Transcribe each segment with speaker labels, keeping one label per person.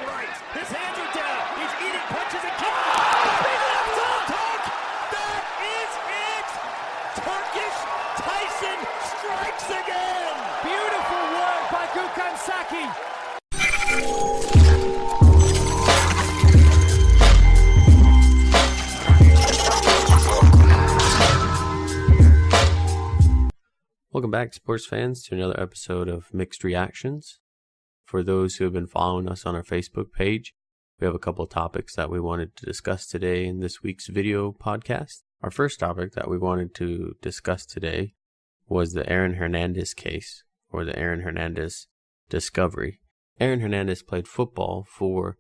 Speaker 1: right. His hands are down. He's eating punches and kicks. Big left hook. That is it. Turkish Tyson strikes again.
Speaker 2: Beautiful work by Gukhan Saki.
Speaker 3: Welcome back, sports fans, to another episode of Mixed Reactions. For those who have been following us on our Facebook page, we have a couple of topics that we wanted to discuss today in this week's video podcast. Our first topic that we wanted to discuss today was the Aaron Hernandez case, or the Aaron Hernandez discovery. Aaron Hernandez played football for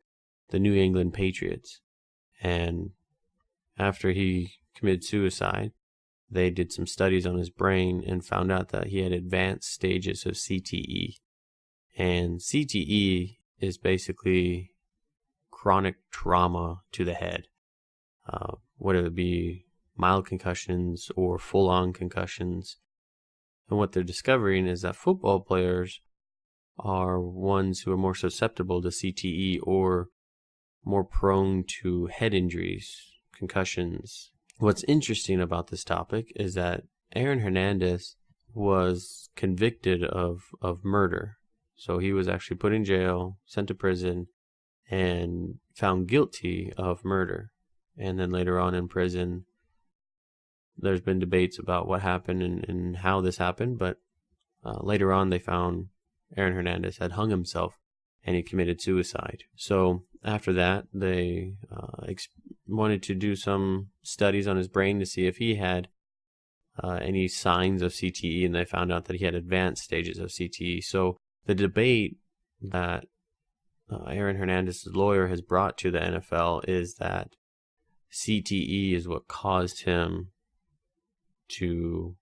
Speaker 3: the New England Patriots, and after he committed suicide, they did some studies on his brain and found out that he had advanced stages of CTE. And CTE is basically chronic trauma to the head, whether it be mild concussions or full-on concussions. And what they're discovering is that football players are ones who are more susceptible to CTE or more prone to head injuries, concussions. What's interesting about this topic is that Aaron Hernandez was convicted of murder. So he was actually put in jail, sent to prison, and found guilty of murder. And then later on in prison, there's been debates about what happened and how this happened. But later on, they found Aaron Hernandez had hung himself and he committed suicide. So after that, they wanted to do some studies on his brain to see if he had any signs of CTE, and they found out that he had advanced stages of CTE. So the debate that Aaron Hernandez's lawyer has brought to the NFL is that CTE is what caused him to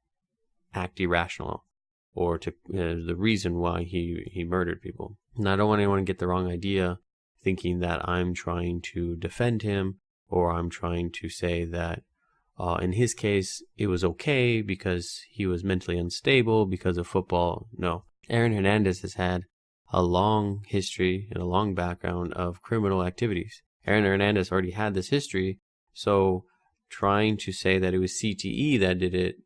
Speaker 3: act irrational, or to the reason why he murdered people. And I don't want anyone to get the wrong idea, thinking that I'm trying to defend him, or I'm trying to say that in his case it was okay because he was mentally unstable because of football. No. Aaron Hernandez has had a long history and a long background of criminal activities. Aaron Hernandez already had this history, so trying to say that it was CTE that did it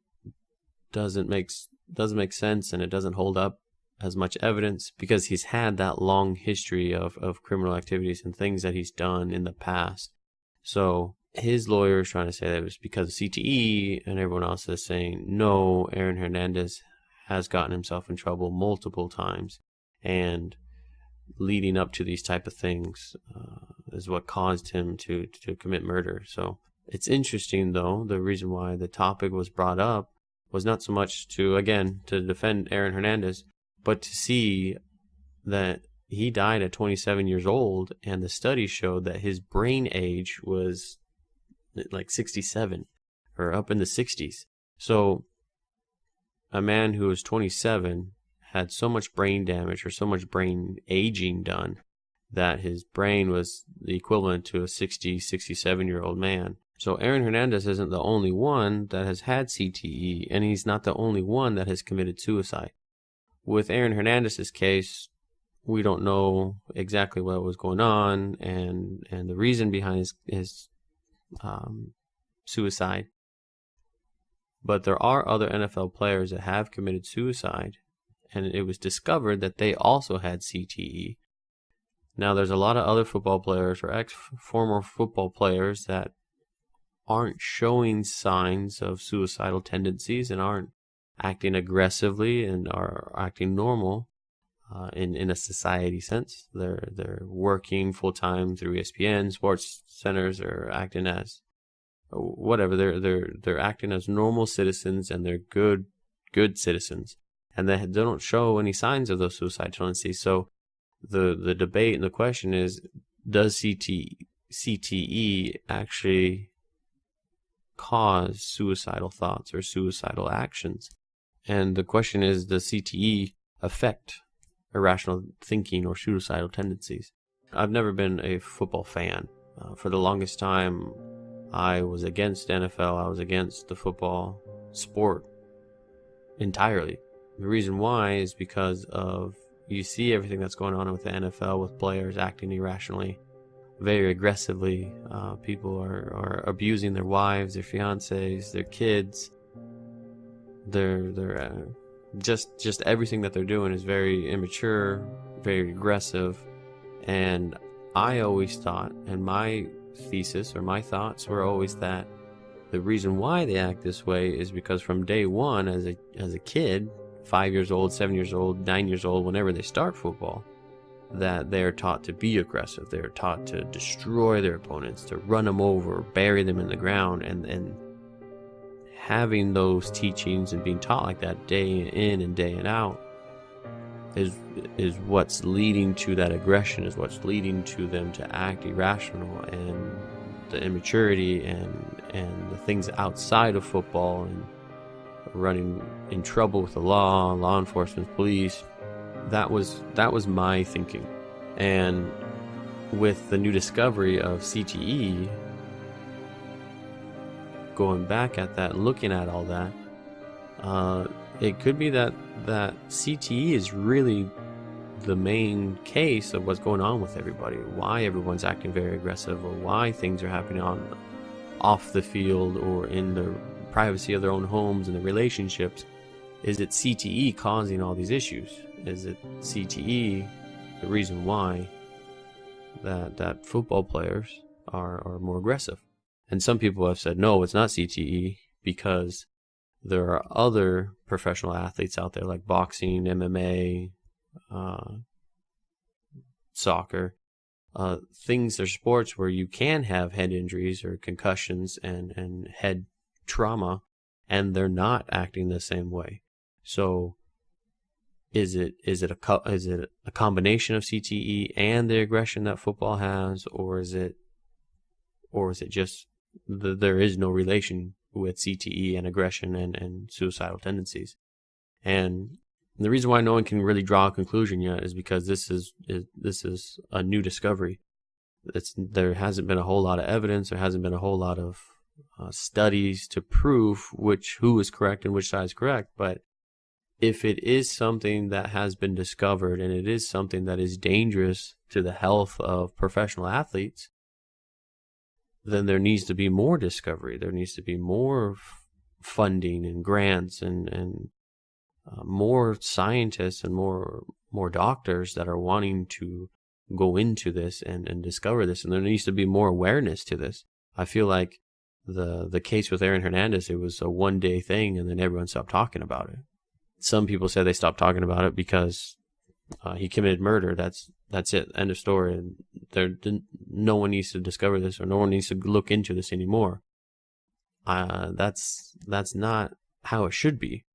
Speaker 3: doesn't make sense, and it doesn't hold up as much evidence because he's had that long history of criminal activities and things that he's done in the past. So his lawyer is trying to say that it was because of CTE, and everyone else is saying, no, Aaron Hernandez has gotten himself in trouble multiple times, and leading up to these type of things is what caused him to commit murder. So it's interesting, though, the reason why the topic was brought up was not so much to defend Aaron Hernandez, but to see that he died at 27 years old, and the study showed that his brain age was like 67 or up in the 60s. So a man who was 27 had so much brain damage or so much brain aging done that his brain was the equivalent to a 60, 67-year-old man. So Aaron Hernandez isn't the only one that has had CTE, and he's not the only one that has committed suicide. With Aaron Hernandez's case, we don't know exactly what was going on and the reason behind his suicide. But there are other NFL players that have committed suicide, and it was discovered that they also had CTE. Now, there's a lot of other football players or former football players that aren't showing signs of suicidal tendencies and aren't acting aggressively and are acting normal in a society sense. They're working full time through ESPN, sports centers, or acting as whatever. They're acting as normal citizens, and they're good citizens, and they don't show any signs of those suicidal tendencies. So the debate and the question is, does CTE actually cause suicidal thoughts or suicidal actions? And the question is, does CTE affect irrational thinking or suicidal tendencies? I've never been a football fan. For the longest time, I was against NFL. I was against the football sport entirely. The reason why is because of you see everything that's going on with the NFL, with players acting irrationally, very aggressively. People are abusing their wives, their fiancés, their kids. They're just everything that they're doing is very immature, very aggressive. And I always thought, and my thesis or my thoughts were always that the reason why they act this way is because from day one, as a kid, 5 years old, 7 years old, 9 years old, whenever they start football, that they're taught to be aggressive. They're taught to destroy their opponents, to run them over, bury them in the ground, and having those teachings and being taught like that day in and day out is what's leading to that aggression, is what's leading to them to act irrational, and the immaturity and the things outside of football, and running in trouble with the law enforcement, police. That was my thinking. And with the new discovery of CTE, going back at that, looking at all that, it could be that CTE is really the main case of what's going on with everybody, why everyone's acting very aggressive, or why things are happening off the field or in the privacy of their own homes and the relationships. Is it CTE causing all these issues? Is it CTE the reason why that football players are more aggressive? And some people have said, no, it's not CTE, because there are other professional athletes out there like boxing, MMA, soccer, things or sports where you can have head injuries or concussions and head trauma, and they're not acting the same way. So is it a combination of CTE and the aggression that football has, or is it just there is no relation with CTE and aggression and suicidal tendencies? And the reason why no one can really draw a conclusion yet is because this is a new discovery. There hasn't been a whole lot of evidence. There hasn't been a whole lot of studies to prove who is correct and which side is correct. But if it is something that has been discovered, and it is something that is dangerous to the health of professional athletes, then there needs to be more discovery. There needs to be more funding and grants and more scientists and more doctors that are wanting to go into this and discover this. And there needs to be more awareness to this. I feel like the case with Aaron Hernandez, it was a one-day thing, and then everyone stopped talking about it. Some people say they stopped talking about it because he committed murder. That's it. End of story. And no one needs to discover this, or no one needs to look into this anymore. That's not how it should be.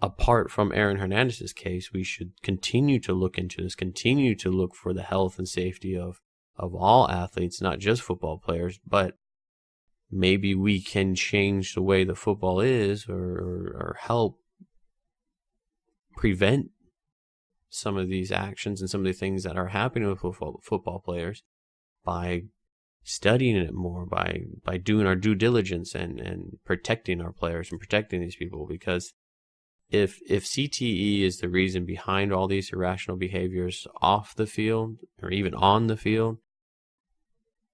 Speaker 3: Apart from Aaron Hernandez's case, we should continue to look into this, continue to look for the health and safety of all athletes, not just football players. But maybe we can change the way the football is, or help prevent some of these actions and some of the things that are happening with football players by studying it more, by doing our due diligence and protecting our players and protecting these people. Because if CTE is the reason behind all these irrational behaviors off the field or even on the field,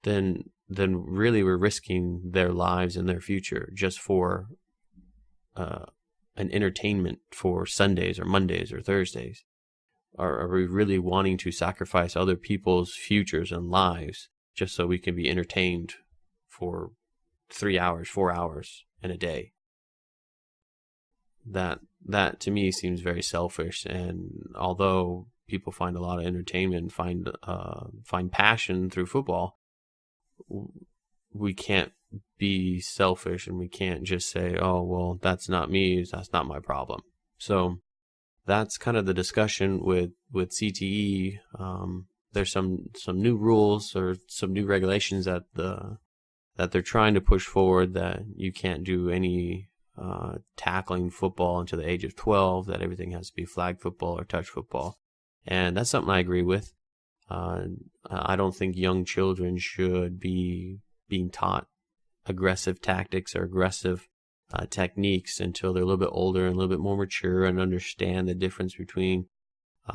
Speaker 3: then really we're risking their lives and their future just for an entertainment for Sundays or Mondays or Thursdays. Are we really wanting to sacrifice other people's futures and lives just so we can be entertained for 3 hours, 4 hours in a day? That to me seems very selfish. And although people find a lot of entertainment, find passion through football, we can't be selfish, and we can't just say, oh, well, that's not me, that's not my problem. So that's kind of the discussion with CTE. There's some new rules or some new regulations that they're trying to push forward, that you can't do any tackling football until the age of 12, that everything has to be flag football or touch football. And that's something I agree with. I don't think young children should be being taught aggressive tactics or aggressive techniques until they're a little bit older and a little bit more mature and understand the difference between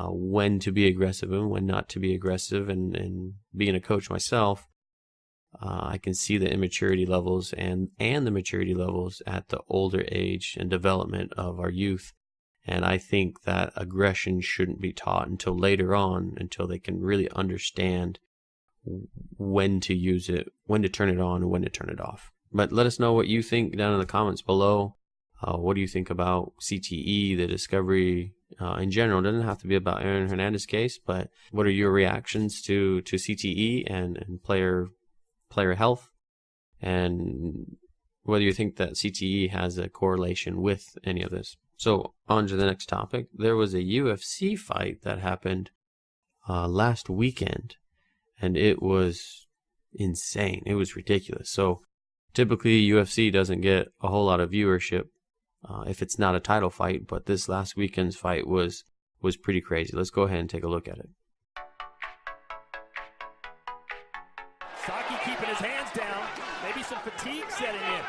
Speaker 3: when to be aggressive and when not to be aggressive. And being a coach myself, I can see the immaturity levels and the maturity levels at the older age and development of our youth. And I think that aggression shouldn't be taught until later on, until they can really understand when to use it, when to turn it on, and when to turn it off. But let us know what you think down in the comments below. What do you think about CTE, the discovery in general? It doesn't have to be about Aaron Hernandez's case, but what are your reactions to CTE and player health, and whether you think that CTE has a correlation with any of this? So on to the next topic. There was a UFC fight that happened last weekend, and it was insane. It was ridiculous. So typically UFC doesn't get a whole lot of viewership if it's not a title fight, but this last weekend's fight was pretty crazy. Let's go ahead and take a look at it.
Speaker 1: Saki keeping his hands down. Maybe some fatigue setting in.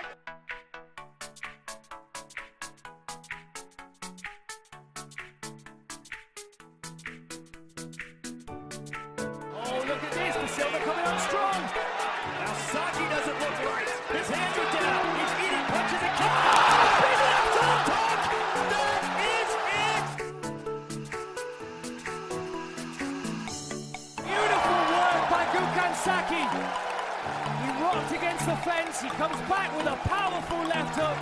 Speaker 1: Oh, look at this. The Silva coming on strong. Now Saki doesn't look right. His hands are down. He's eating punches and kicks. Big left hook. That is it.
Speaker 2: Beautiful work by Gukhan Saki. He rocked against the fence. He comes back with a powerful left hook.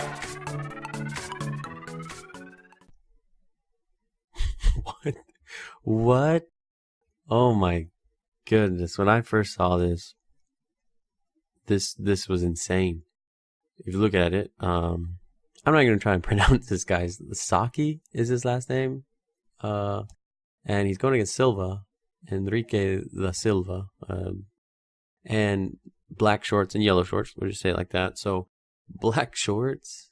Speaker 3: What? Oh my goodness. When I first saw this was insane. If you look at it, I'm not going to try and pronounce this guy's. Saki is his last name. And he's going against Silva, Enrique da Silva. And black shorts and yellow shorts. We'll just say it like that. So black shorts,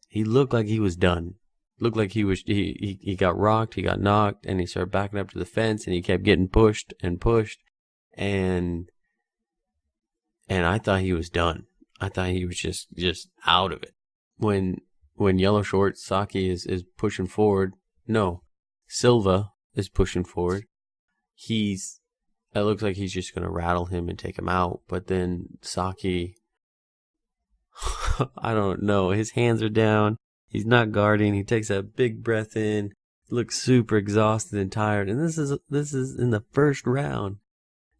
Speaker 3: he looked like he was done. Looked like he got rocked, he got knocked, and he started backing up to the fence, and he kept getting pushed, and I thought he was done. I thought he was just out of it. When yellow shorts Saki is pushing forward, no, Silva is pushing forward. It looks like he's just gonna rattle him and take him out, but then Saki, I don't know, his hands are down. He's not guarding. He takes a big breath in. Looks super exhausted and tired. And this is in the first round.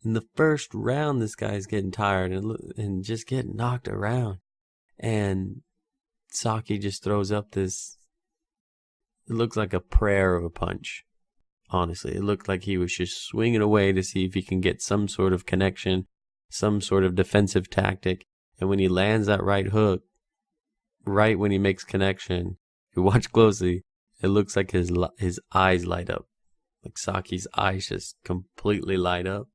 Speaker 3: In the first round, this guy's getting tired and just getting knocked around. And Saki just throws up this. It looks like a prayer of a punch. Honestly, it looked like he was just swinging away to see if he can get some sort of connection, some sort of defensive tactic. And when he lands that right hook, right when he makes connection, if you watch closely, it looks like his eyes light up. Like Saki's eyes just completely light up.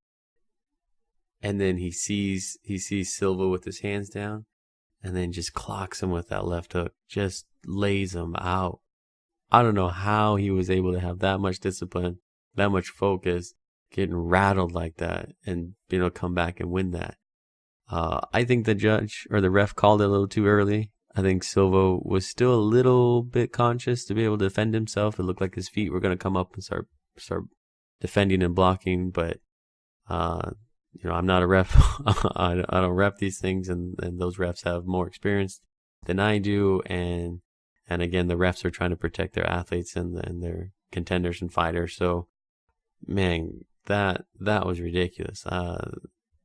Speaker 3: And then he sees Silva with his hands down, and then just clocks him with that left hook. Just lays him out. I don't know how he was able to have that much discipline, that much focus, getting rattled like that, and come back and win that. I think the judge or the ref called it a little too early. I think Silva was still a little bit conscious to be able to defend himself. It looked like his feet were going to come up and start defending and blocking. But, I'm not a ref. I don't ref these things, and those refs have more experience than I do. And again, the refs are trying to protect their athletes and their contenders and fighters. So, man, that was ridiculous.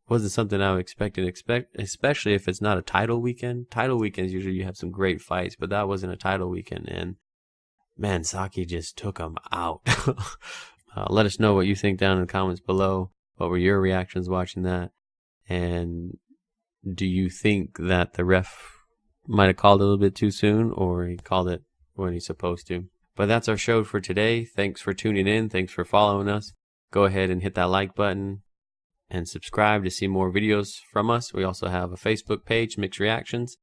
Speaker 3: Wasn't something I would expect, especially if it's not a title weekend. Title weekends, usually you have some great fights, but that wasn't a title weekend. And man, Saki just took him out. Let us know what you think down in the comments below. What were your reactions watching that? And do you think that the ref might have called it a little bit too soon, or he called it when he's supposed to? But that's our show for today. Thanks for tuning in. Thanks for following us. Go ahead and hit that like button and subscribe to see more videos from us. We also have a Facebook page, Mixed Reactions,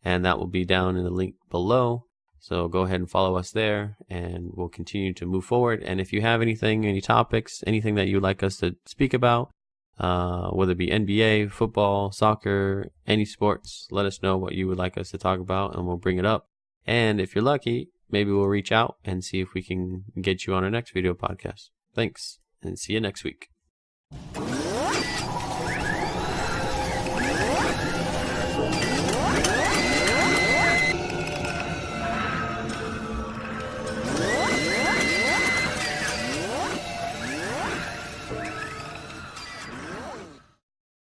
Speaker 3: and that will be down in the link below. So go ahead and follow us there, and we'll continue to move forward. And if you have anything, any topics, anything that you'd like us to speak about, whether it be NBA, football, soccer, any sports, let us know what you would like us to talk about, and we'll bring it up. And if you're lucky, maybe we'll reach out and see if we can get you on our next video podcast. Thanks, and see you next week.